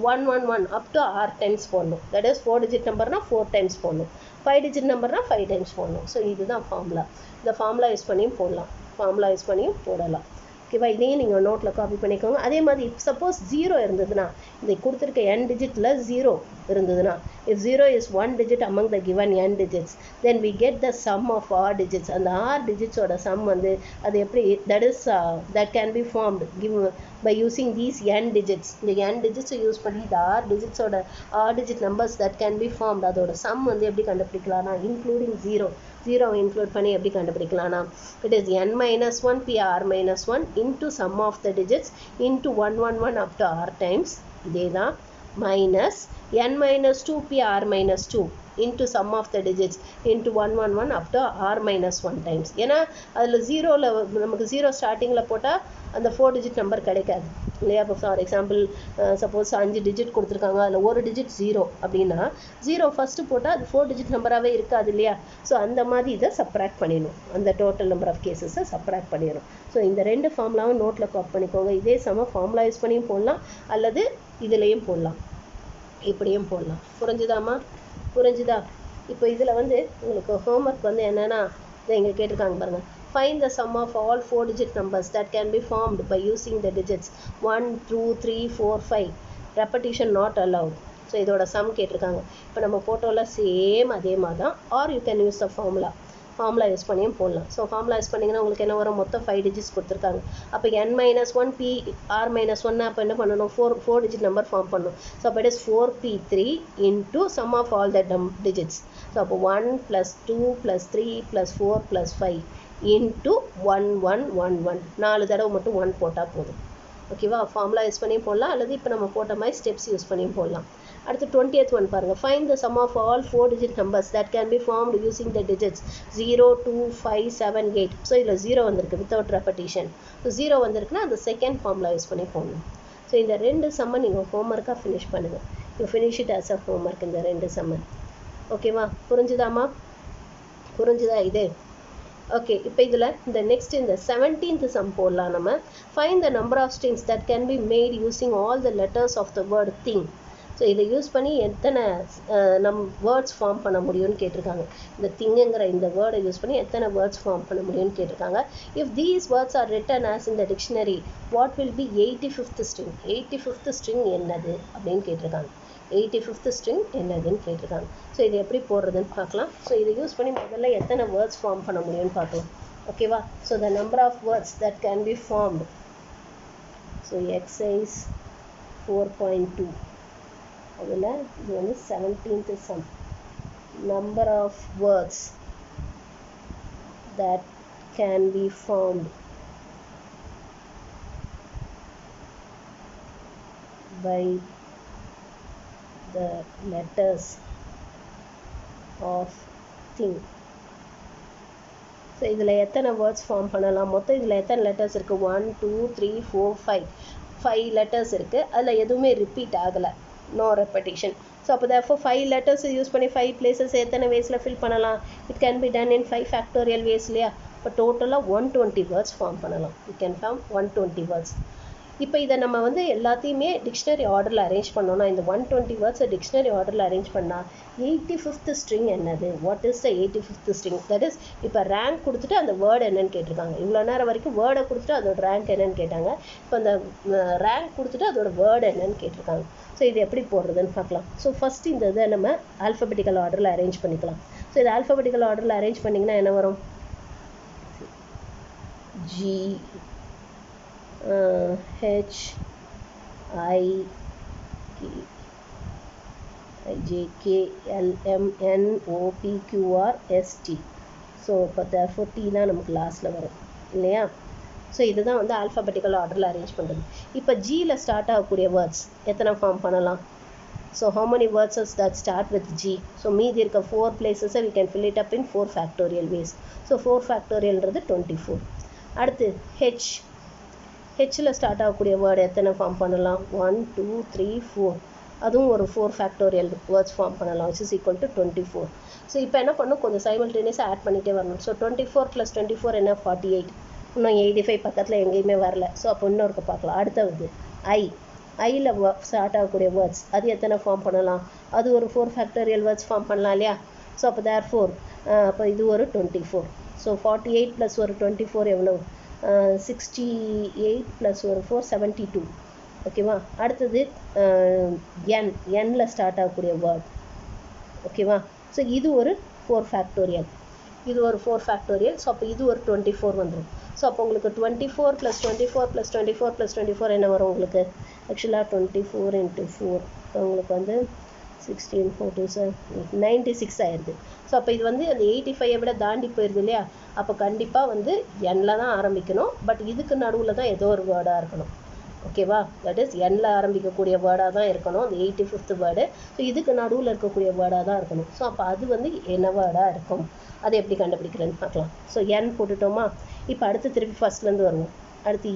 111 up to r times போடணும். தட் இஸ் 4 digit நம்பர்னால் 4 times போடணும். 5 digit நம்பர்னால் 5 times போடணும். ஸோ இதுதான் ஃபார்முலா. இந்த ஃபார்முலா யூஸ் பண்ணியும் போடலாம். ஃபார்முலா யூஸ் பண்ணியும் போடலாம். ஓகேவா? இதையும் நீங்கள் நோட்டில் காப்பி பண்ணிக்கோங்க. அதே மாதிரி சப்போஸ் 0 இருந்ததுன்னா, இந்த கொடுத்துருக்க n டிஜிட்டில் 0 இருந்ததுன்னா, if 0 is 1 digit among the given n digits, then we get the sum of r digits. அந்த r digitsோட sum அது எப்படி, that can be formed by using these n digits. இந்த n digits யூஸ் பண்ணி இந்த r digit numbers that can be formed அதோட sum எப்படி கண்டுபிடிக்கலாம்னா, including 0 include பண்ணி எப்படி கண்டுபிடிக்கலாம்னா, it is n-1 p r-1 into sum of the digits into 111 up to r times, இதே தான், minus n-2 p r-2 into sum of the digits into 111 up to r-1 times. ஏன்னா அதில் 0ல நமக்கு 0 ஸ்டார்டிங்கில் போட்டால் அந்த 4 digit நம்பர் கிடைக்காது இல்லையா? இப்போ ஃபார் எக்ஸாம்பிள் சப்போஸ் 5 digit கொடுத்துருக்காங்க, அதில் ஒரு digit 0 அப்படின்னா 0 ஃபஸ்ட்டு போட்டால் அது 4 digit நம்பராகவே இருக்காது இல்லையா? ஸோ அந்த மாதிரி இதை சப்ராக்ட் பண்ணிடணும். அந்த டோட்டல் நம்பர் ஆஃப் கேசஸை சப்ராக்ட் பண்ணிடணும். ஸோ இந்த ரெண்டு ஃபார்முலாவும் நோட்டில் காப்பி பண்ணிக்கோங்க. இதே சம ஃபார்முலா யூஸ் பண்ணியும் போடலாம், அல்லது இதுலேயும் போடலாம், இப்படியும் போடலாம். புரிஞ்சுதாம்மா? புரிஞ்சுதா? இப்போ இதில் உங்களுக்கு ஹோம்ஒர்க் என்னென்னா, இதை இங்கே கேட்டிருக்காங்க பாருங்கள். Find the sum of all 4 digit numbers that can be formed by using the digits 1, 2, 3, 4, 5. Repetition not allowed. So இதோட சம் கேட்டிருக்காங்க. இப்போ நம்ம போட்டோவில் சேம் அதே மாதிரி தான். Are you can use the formula use பண்ணியும் போடலாம். ஸோ ஃபார்முலா யூஸ் பண்ணிங்கன்னா உங்களுக்கு என்ன வரும், மொத்தம் 5 டிஜிட்ஸ் கொடுத்துருக்காங்க. அப்போ n-1 p r-1 அப்போ என்ன பண்ணணும், 4 டிஜிட் நம்பர் ஃபார்ம் பண்ணணும். ஸோ அப்போ it is 4p3 into sum of all the digits. So அப்போ 1 + 2 + 3 + 4 + 5 into 1 1 1 1 4 தடவை மட்டும் 1 போட்டால் போதும். ஓகேவா, ஃபார்முலா யூஸ் பண்ணி போடலாம், அல்லது இப்போ நம்ம போட்ட மாதிரி ஸ்டெப்ஸ் யூஸ் பண்ணி போடலாம். அடுத்து 20th ஒன் பாருங்கள். Find the sum of all 4 digit numbers that can be formed using the digits 0 2 5 7 8. ஸோ இதில் 0 வந்திருக்கு வித்தவுட் ரெப்படிஷன். ஸோ 0 வந்திருக்குன்னா அந்த செகண்ட் ஃபார்முலா யூஸ் பண்ணி போடணும். ஸோ இந்த 2 சம்மை நீங்கள் ஹோம்ஒர்க்காக ஃபினிஷ் பண்ணுங்கள். You finish it as a homework. இந்த 2 சம்மை ஓகேவா, புரிஞ்சுதாம்மா, புரிஞ்சுதா இது? ஓகே, இப்போ இதில் இந்த நெக்ஸ்ட் இந்த 17th சம் போடலாம் நம்ம. Find the number of strings that can be made using all the letters of the word thing. So இதை யூஸ் பண்ணி எத்தனை வேர்ட்ஸ் ஃபார்ம் பண்ண முடியும்னு கேட்டிருக்காங்க. இந்த திங்குங்கிற இந்த வேர்டை யூஸ் பண்ணி எத்தனை வேர்ட்ஸ் ஃபார்ம் பண்ண முடியும்னு கேட்டிருக்காங்க. If these words R return as in the dictionary what will be 85th string. 85th string என்னது அப்படின்னு கேட்டிருக்காங்க. 85th ஸ்ட்ரிங் என்னதுன்னு கேட்டிருக்காங்க. ஸோ இது எப்படி போடுறதுன்னு பார்க்கலாம். ஸோ இதை யூஸ் பண்ணி முதல்ல எத்தனை வேர்ட்ஸ் ஃபார்ம் பண்ண முடியும்னு பார்க்கலாம். ஓகேவா, so the number of words that can be formed. So exercise 4.2 அதில் இது வந்து 17th sum. Number of words that can be formed by the letters of thing. So இதில் எத்தனை வேர்ட்ஸ் ஃபார்ம் பண்ணலாம், மொத்தம் இதில் எத்தனை லெட்டர்ஸ் இருக்குது, 1 2 3 4 5 லெட்டர்ஸ் இருக்குது. அதில் எதுவுமே ரிப்பீட் ஆகலை, நோ ரெப்படிஷன். ஸோ அப்போ therefore 5 லெட்டர்ஸ் யூஸ் பண்ணி 5 பிளேசஸ் எத்தனை வேஸில் ஃபில் பண்ணலாம், it can be done in 5 factorial ways இல்லையா. இப்போ டோட்டலாக 120 வேர்ட்ஸ் ஃபார்ம் பண்ணலாம். You can form 120 words. இப்போ இதை நம்ம வந்து எல்லாத்தையுமே டிக்ஷனரி ஆர்டரில் அரேஞ்ச் பண்ணோன்னா, இந்த 120 வேர்ட்ஸை டிக்ஷனரி ஆர்டரில் அரேஞ்ச் பண்ணால் 85th ஸ்ட்ரிங் என்னது, what is the 85th string. That is இப்போ ரேங்க் கொடுத்துட்டு அந்த வேர்டு என்னன்னு கேட்டிருக்காங்க. இவ்வளோ நேரம் வரைக்கும் வேர்டை கொடுத்துட்டு அதோட ரேங்க் என்னன்னு கேட்டாங்க. இப்போ அந்த ரேங்க் கொடுத்துட்டு அதோட வேர்டு என்னன்னு கேட்டிருக்காங்க. ஸோ இது எப்படி போடுறதுன்னு பார்க்கலாம். ஸோ ஃபஸ்ட்டு இந்த இதை நம்ம ஆல்ஃபபெட்டிக்கல் ஆர்டரில் அரேஞ்ச் பண்ணிக்கலாம். ஸோ இது ஆல்ஃபபெட்டிக்கல் ஆர்டரில் அரேஞ்ச் பண்ணிங்கன்னா என்ன வரும், G H I J K L M N O P Q R S T. So இப்போ therefore T தான் நமக்கு லாஸ்ட்டில் வரும் இல்லையா. ஸோ இதுதான் வந்து ஆல்ஃபபெட்டிக்கல் ஆர்டரில் அரேஞ்ச் பண்ணுறது. இப்போ ஜியில் ஸ்டார்ட் ஆகக்கூடிய வேர்ட்ஸ் எத்தனை ஃபார்ம் பண்ணலாம். So how many words that start with G. So மீதி இருக்க 4 places we can fill it up in 4 factorial ways. So 4 factorialன்றது 24. அடுத்து ஹெச்சில் ஸ்டார்ட் ஆகக்கூடிய வேர்டு எத்தனை ஃபார்ம் பண்ணலாம், 1 2 3 4. அதுவும் ஒரு 4 ஃபேக்டோரியல் வேர்ட்ஸ் ஃபார்ம் பண்ணலாம், which is equal to 24. So இப்போ என்ன பண்ணணும், கொஞ்சம் சைமல்டேனியஸாக ஆட் பண்ணிகிட்டே வரணும். ஸோ 24 + 24 என்ன 48. இன்னும் 85 பக்கத்தில் எங்கேயுமே வரல. ஸோ அப்போ இன்னொருக்கு பார்க்கலாம். அடுத்தது ஐயில் ஸ்டார்ட் ஆகக்கூடிய வேர்ட்ஸ் அது எத்தனை ஃபார்ம் பண்ணலாம், அது ஒரு 4 ஃபேக்டோரியல் வேர்ட்ஸ் ஃபார்ம் பண்ணலாம் இல்லையா. ஸோ அப்போ therefore அப்போ இது ஒரு 24. ஸோ 48 + ஒரு 24 எவ்வளோ, 68 + ஒரு 4 72. ஓகேவா. அடுத்தது என்னில் ஸ்டார்ட் ஆகக்கூடிய வேர்ட். ஓகேவா. ஸோ இது ஒரு 4 ஃபேக்டோரியல், இது ஒரு 4 ஃபேக்டோரியல். ஸோ அப்போ இது ஒரு 24 வந்துடும். ஸோ அப்போ உங்களுக்கு 24 + 24 + 24 + 24 என்ன வரும் உங்களுக்கு, ஆக்சுவலாக 24 × 4 உங்களுக்கு வந்து 16 4 96 ஆயிடுது. ஸோ அப்போ இது வந்து அந்த 85 விட தாண்டி போயிடுது இல்லையா. அப்போ கண்டிப்பாக வந்து எண்ணில் தான் ஆரம்பிக்கணும். பட் இதுக்கு நடுவில் தான் ஏதோ ஒரு வேர்டாக இருக்கணும். ஓகேவா, தட் இஸ் எண்ணில் ஆரம்பிக்கக்கூடிய வேர்டாக தான் இருக்கணும் அந்த 85th வேர்டு. ஸோ இதுக்கு நடுவில் இருக்கக்கூடிய வேர்டாக தான் இருக்கணும். ஸோ அப்போ அது வந்து என்ன வேர்டாக இருக்கும், அதை எப்படி கண்டுபிடிக்கிறேன்னு பார்க்கலாம். ஸோ என் போட்டுட்டோமா. இப்போ அடுத்து திருப்பி ஃபஸ்ட்லேருந்து வருவோம். அடுத்து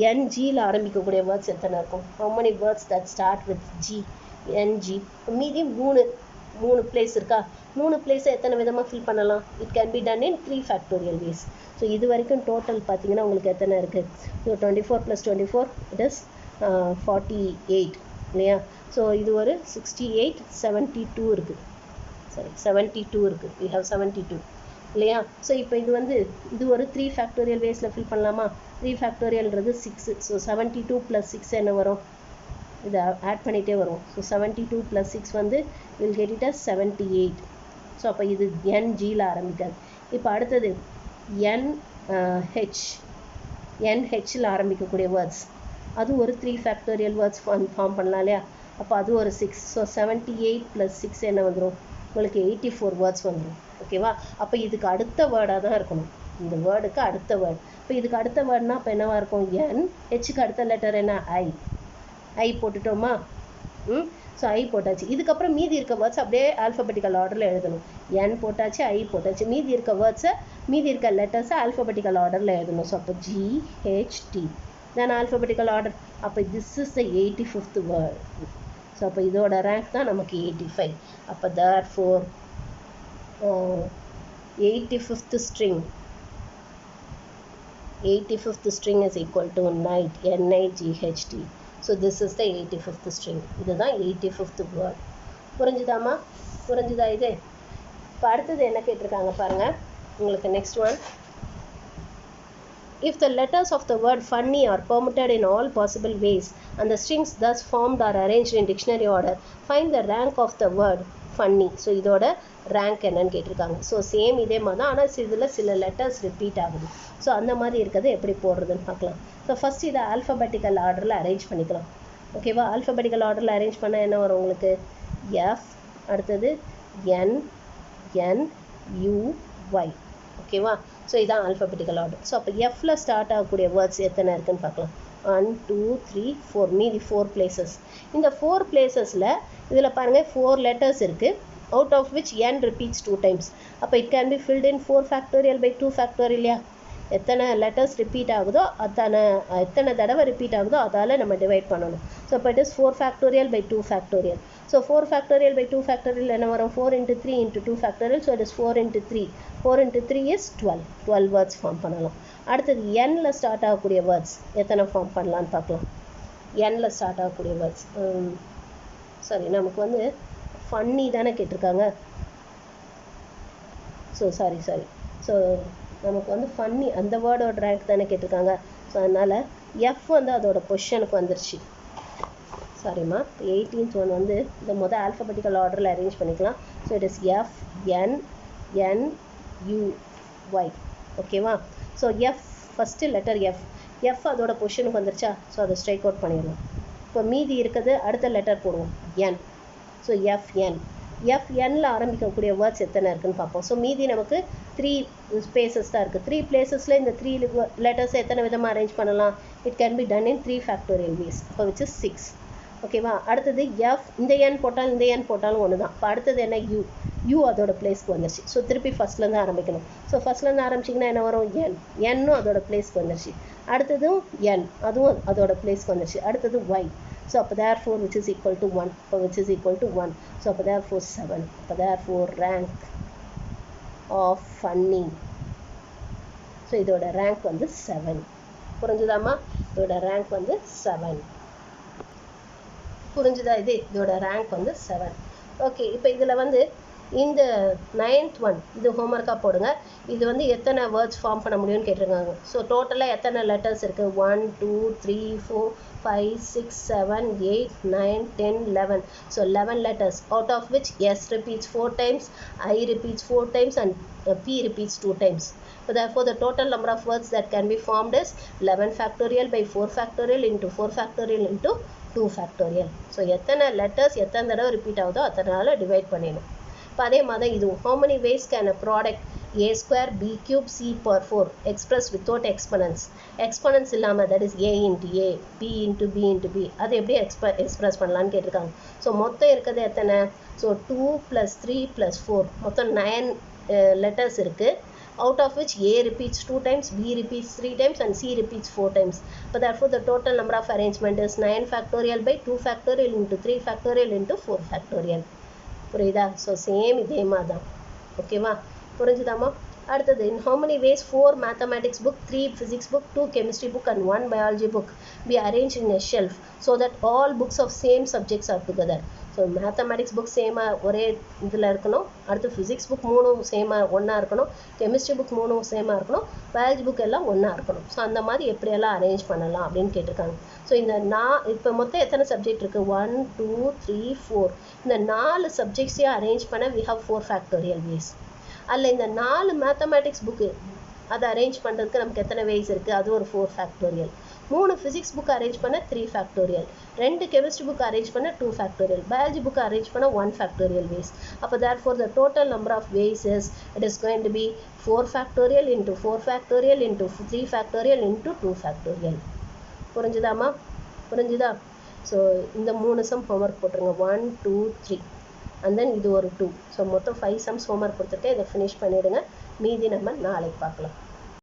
என்ஜியில் ஆரம்பிக்கக்கூடிய வேர்ட்ஸ் எத்தனை இருக்கும், how many words that start with G, NG. மீதி 3 பிளேஸ் இருக்கா. 3 பிளேஸை எத்தனை விதமாக ஃபில் பண்ணலாம், it can be done in 3 factorial ways. So இது வரைக்கும் டோட்டல் பார்த்தீங்கன்னா உங்களுக்கு எத்தனை இருக்குது, ஸோ 24 + 24 இட் இஸ் 48 இல்லையா. ஸோ இது ஒரு 68 72 இருக்குது, சரி 72 இருக்குது, we have 72 இல்லையா. ஸோ இப்போ இது ஒரு 3 ஃபேக்டோரியல் வேஸில் ஃபில் பண்ணலாமா. 3 ஃபேக்டோரியல்ன்றது 6. ஸோ 72 + 6 என்ன வரும், இதை ஆட் பண்ணிகிட்டே வரும். ஸோ 72 + 6 வந்து will get it as 78. So அப்போ இது NGயில் ஆரம்பிக்காது. இப்போ அடுத்தது NHயில் ஆரம்பிக்கக்கூடிய வேர்ட்ஸ், அது ஒரு 3 ஃபேக்டோரியல் வேர்ட்ஸ் ஃபார்ம் பண்ணலாம் இல்லையா? அப்போ அது ஒரு 6. ஸோ 78 + 6 என்ன வந்துடும்? உங்களுக்கு 84 வேர்ட்ஸ் வந்துடும். ஓகேவா? அப்போ இதுக்கு அடுத்த வேர்டாக தான் இருக்கணும், இந்த வேர்டுக்கு அடுத்த வேர்டு. இப்போ இதுக்கு அடுத்த வேர்டுனா அப்போ என்னவா இருக்கும்? Hக்கு அடுத்த லெட்டர் என்ன? I போட்டுட்டோமா? ஸோ I போட்டாச்சு. இதுக்கப்புறம் மீதி இருக்க வேர்ட்ஸ் அப்படியே ஆல்ஃபபெட்டிக்கல் ஆர்டரில் எழுதணும். N போட்டாச்சு, I போட்டாச்சு. மீதி இருக்க வேர்ட்ஸை, மீதி இருக்க லெட்டர்ஸை ஆல்ஃபபெட்டிக்கல் ஆர்டரில் எழுதணும். ஸோ அப்போ GHT தென் ஆல்ஃபபெட்டிக்கல் ஆர்டர். அப்போ this is the 85th word. So அப்போ இதோட ரேங்க் தான் நமக்கு 85. அப்போ therefore 85th string is equal to night, NIGHT. So this is the 85th string. இதுதான் 85th word. புரிஞ்சுதாமா? புரிஞ்சுதா இது? இப்போ அடுத்தது என்ன கேட்டிருக்காங்க பாருங்க உங்களுக்கு. Next one, if the letters of the word funny are permuted in all possible ways and the strings thus formed are arranged in dictionary order, find the rank of the word funny. So இதோட rank என்னன்னு கேட்டிருக்காங்க. So same இதே மாதிரி தான், ஆனால் இதில் சில letters repeat ஆகுது. ஸோ அந்த மாதிரி இருக்கிறது எப்படி போடுறதுன்னு பார்க்கலாம். ஸோ ஃபஸ்ட் இதை ஆல்ஃபபெட்டிக்கல் ஆர்டரில் அரேஞ்ச் பண்ணிக்கலாம். ஓகேவா? ஆல்ஃபபெட்டிக்கல் ஆர்டரில் அரேஞ்ச் பண்ணால் என்ன வரும் உங்களுக்கு? F, அடுத்தது NNUY. ஓகேவா? ஸோ இதான் ஆல்ஃபபெட்டிக்கல் ஆர்டர். ஸோ அப்போ Fல ஸ்டார்ட் ஆகக்கூடிய வேர்ட்ஸ் எத்தனை இருக்குன்னு பார்க்கலாம். 1 2 3 4, மீதி 4 பிளேசஸ். இந்த 4 பிளேசஸில் இதில் பாருங்கள் 4 லெட்டர்ஸ் இருக்குது, out of which N repeats 2 times. அப்போ it can be filled in 4 factorial by 2 factorial இல்லையா? எத்தனை லெட்டர்ஸ் ரிப்பீட் ஆகுதோ எத்தனை தடவை ரிப்பீட் ஆகுதோ அதால் நம்ம டிவைட் பண்ணணும். ஸோ இப்போ it is 4 factorial by 2 factorial. So 4 factorial by 2 factorial என்ன வரும்? 4 × 3 × 2 factorial. So it is 4 × 3. 4 × 3 is 12 words form பண்ணலாம். அடுத்தது Nல ஸ்டார்ட் ஆகக்கூடிய வேர்ட்ஸ் எத்தனை ஃபார்ம் பண்ணலான்னு பார்க்கலாம். Nல ஸ்டார்ட் ஆகக்கூடிய வேர்ட்ஸ், சாரி நமக்கு வந்து ஃபன்னி தானே கேட்டிருக்காங்க. ஸோ சாரி ஸோ நமக்கு வந்து ஃபன்னி அந்த வேர்டோட ரேங்க் தானே கேட்டிருக்காங்க. ஸோ அதனால் F வந்து அதோட பொசிஷனுக்கு வந்துருச்சு. சாரிம்மா, 18th ஒன் வந்து இந்த மொதல் ஆல்ஃபபெட்டிக்கல் ஆர்டரில் அரேஞ்ச் பண்ணிக்கலாம். So it is FNNUY. ஓகேவா? So F first letter F அதோட பொசிஷனுக்கு வந்துருச்சா? ஸோ அதை ஸ்ட்ரைக் அவுட் பண்ணிடலாம். இப்போ மீதி இருக்கிறது அடுத்த லெட்டர் போடுவோம், N. ஸோ FNல ஆரம்பிக்கக்கூடிய வேர்ட்ஸ் எத்தனை இருக்குன்னு பார்ப்போம். ஸோ மீதி நமக்கு 3 ஸ்பேசஸ் தான் இருக்குது. 3 பிளேசஸில் இந்த 3 லெட்டர்ஸை எத்தனை விதமாக அரேஞ்ச் பண்ணலாம்? It can be done in 3 factorial ways. இப்போ விச் இஸ் 6. ஓகேவா? அடுத்தது F, இந்த N போட்டாலும் இந்த N போட்டாலும் ஒன்று தான். இப்போ அடுத்தது என்ன? U அதோட பிளேஸ்க்கு வந்துருச்சு. ஸோ திருப்பி ஃபஸ்ட்லேருந்து ஆரம்பிக்கணும். ஸோ ஃபஸ்ட்லேருந்து ஆரம்பிச்சிங்கன்னா என்ன வரும்? Nனும் அதோட பிளேஸ்க்கு வந்துருச்சு. அடுத்ததும் N, அதுவும் அதோட பிளேஸ்க்கு வந்துருச்சு. அடுத்தது Y. ஸோ அப்போ therefore which is equal to 1. இப்போ which is equal to 1. So அப்போ therefore 7. அப்போ therefore rank of funny. So இதோட ரேங்க் வந்து 7. புரிஞ்சுதாம்மா? இதோட ரேங்க் வந்து 7. புரிஞ்சுதா? இதோட ரேங்க் வந்து 7. ஓகே, இப்போ இதில் வந்து இந்த 9th ஒன் இது ஹோம்ஒர்க்காக போடுங்க. இது வந்து எத்தனை வேர்ட்ஸ் ஃபார்ம் பண்ண முடியும்னு கேட்டிருக்காங்க. ஸோ டோட்டலாக எத்தனை லெட்டர்ஸ் இருக்குது? 1 2 3 4 5 6 7 8 9 10 11. So 11 letters, out of which S repeats 4 times, I repeats 4 times and P repeats 2 times. So therefore the total number of words that can be formed is 11 factorial by 4 factorial into 4 factorial into 2 factorial. So எத்தனை letters எத்தனை தடவை repeat ஆகுதோ அத்தனால divide பண்ணிடணும். இப்போ அதே மாதிரி இதுவும் how many ways can a product a square b cube c power 4 expressed without exponents? exponents இல்லாமல், that is a into a, b into b into b, அது எப்படி எக்ஸ்பிரஸ் பண்ணலான்னு கேட்டிருக்காங்க. ஸோ மொத்தம் இருக்கிறது எத்தனை? ஸோ 2 + 3 + 4, மொத்தம் 9 letters இருக்குது. Out of which A repeats 2 times, B repeats 3 times and C repeats 4 times. But therefore the total number of arrangement is 9 factorial by 2 factorial into 3 factorial into 4 factorial. புரியுதா? So same இதே மாதிரி தான். ஓகேவா? புரிஞ்சுதாம்மா? அடுத்தது in how many ways 4 mathematics book, 3 physics book, 2 chemistry book and 1 biology book be arranged in a shelf so that all books of same subjects are together. So mathematics book சேமாக ஒரே இதில் இருக்கணும், அடுத்து ஃபிசிக்ஸ் புக் 3 சேமாக ஒன்றா இருக்கணும், chemistry book 3 சேமாக இருக்கணும், பயாலஜி புக் எல்லாம் ஒன்றா இருக்கணும். ஸோ அந்த மாதிரி எப்படியெல்லாம் அரேஞ்ச் பண்ணலாம் அப்படின்னு கேட்டிருக்காங்க. ஸோ இந்த இப்போ மொத்தம் எத்தனை சப்ஜெக்ட் இருக்குது? 1 2 3 4. இந்த 4 சப்ஜெக்ட்ஸையும் அரேஞ்ச் பண்ண we have 4 factorial ways. அதில் இந்த 4 மேத்தமெட்டிக்ஸ் புக்கு அதை அரேஞ்ச் பண்ணுறதுக்கு நமக்கு எத்தனை வேஸ் இருக்குது? அது ஒரு 4 ஃபேக்டோரியல். 3 ஃபிசிக்ஸ் புக் அரேஞ்ச் பண்ண 3 ஃபேக்டோரியல், 2 கெமிஸ்ட்ரி புக் அரேஞ்ச் பண்ண 2 ஃபேக்டோரியல், பயாலஜி புக் அரேஞ்ச் பண்ண 1 ஃபேக்டோரியல் வேஸ். அப்போ therefore the total number of ways is it is going to be 4 factorial into 4 factorial into 3 factorial into 2 factorial. புரிஞ்சுதாம்மா? புரிஞ்சுதா? So இந்த 3 some homework போட்டுருங்க. 1 2 3 and then இது ஒரு 2. So மொத்தம் 5 sums homework கொடுத்துட்டு இதை ஃபினிஷ் பண்ணிவிடுங்க. மீதி நம்ம நாளைக்கு பார்க்கலாம்.